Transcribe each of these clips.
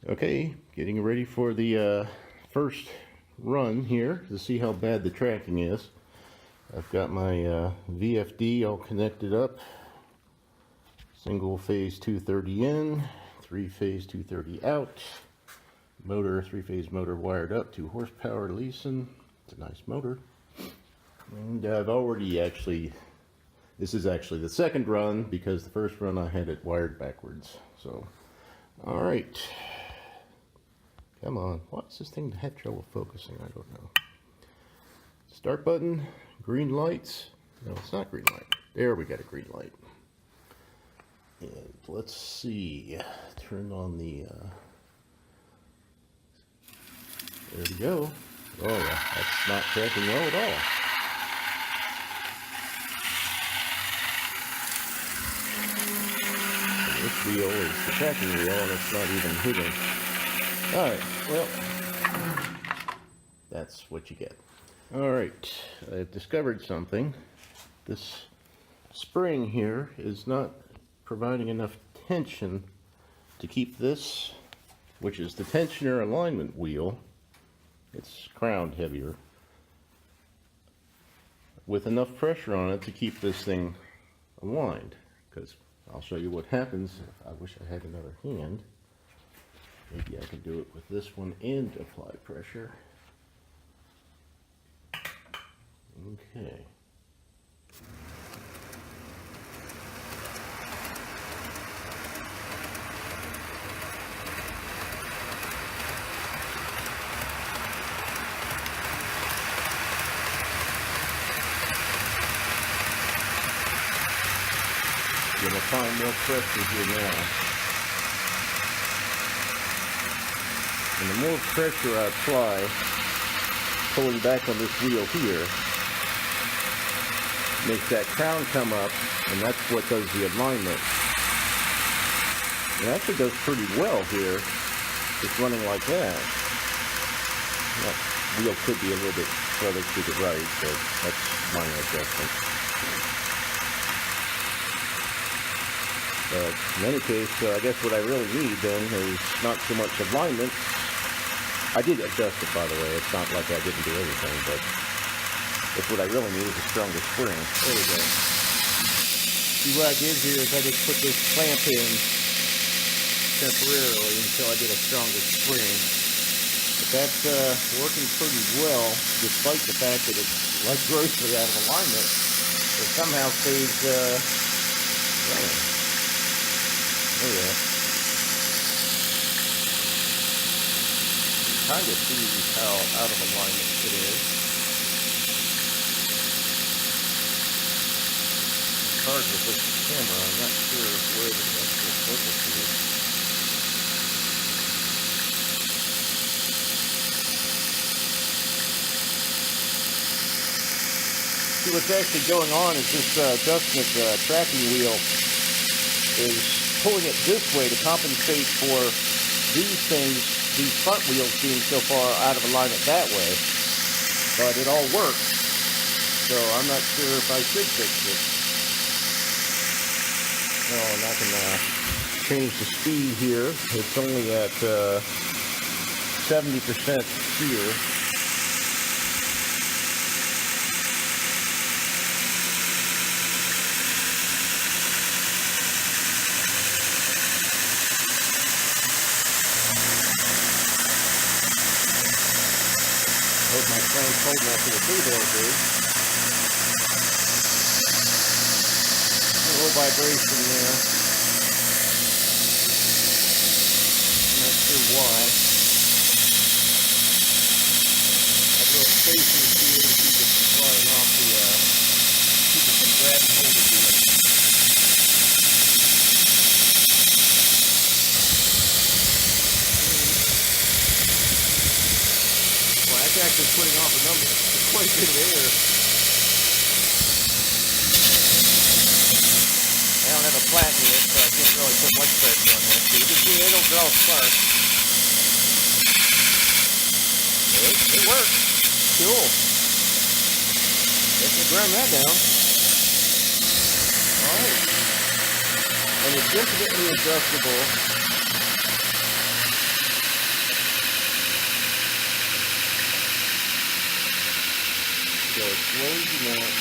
Okay, getting ready for the first run here to see how bad the tracking is. I've got my VFD all connected up. Single phase 230 in, 3-phase 230 out. Motor, 3-phase motor wired up, 2 horsepower Leeson. It's a nice motor. And I've already this is actually the second run because the first run I had it wired backwards. So, alright. Come on, why does this thing have trouble focusing? I don't know. Start button, green lights. No, it's not green light. There, we got a green light. And let's see. Turn on the. There we go. Oh, that's not tracking well at all. And this wheel is the tracking wheel, and it's not even hitting. Alright, well, that's what you get. Alright, I've discovered something. This spring here is not providing enough tension to keep this, which is the tensioner alignment wheel, it's crowned heavier, with enough pressure on it to keep this thing aligned. Because I'll show you what happens. I wish I had another hand. Maybe I can do it with this one and apply pressure. Okay. You're going to find more pressure here now. And the more pressure I apply, pulling back on this wheel here, makes that crown come up, and that's what does the alignment. It actually does pretty well here, just running like that. That wheel could be a little bit further to the right, but that's minor adjustment. But in any case, I guess what I really need then is not so much alignment. I did adjust it, by the way. It's not like I didn't do everything, but that's what I really need is a stronger spring. There we go. See, what I did here is I just put this clamp in temporarily until I get a stronger spring. But that's working pretty well, despite the fact that it's like grossly out of alignment. It somehow stays running. Oh yeah. You kind of see how out of alignment it is. It's hard with this camera. I'm not sure where the actual focus is. See, what's actually going on is this adjustment tracking wheel is pulling it this way to compensate for these things, these front wheels being so far out of alignment that way. But it all works, so I'm not sure if I should fix it. Oh, and I can change the speed here. It's only at 70% here. Hope my frame's holding up to the two-door gauge. A little vibration there. I'm not sure why. I have little spacers here to keep it from flying off the, keep it from grabbing hold of the actually putting off a number, quite a bit of air. I don't have a flatten yet, so I can't really put much pressure on this. So you can see it'll draw sparks. It works. Cool. Let me grind that down. Alright. And it's infinitely adjustable slow as you want.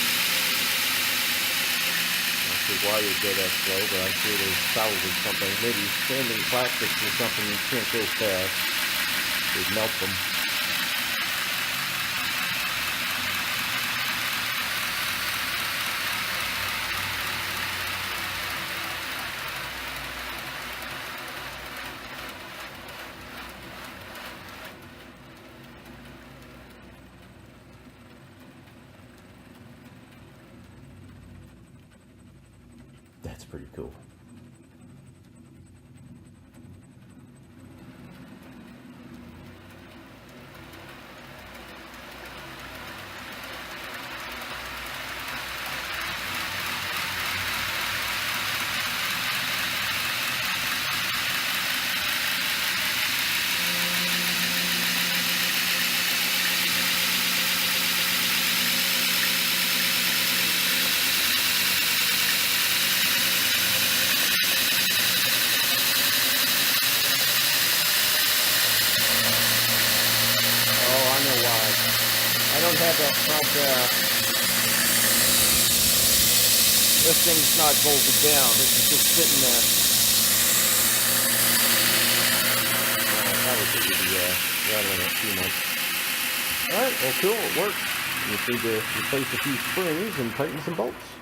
Not sure why you go that slow, but I'm sure there's probably something. Maybe sanding plastics or something, you can't go fast. They'd melt them. That's pretty cool. I don't have that front, this thing's not bolted down, this is just sitting there. I'll probably should be rattling it a few months. Alright, well cool, it works. You just need to replace a few springs and tighten some bolts.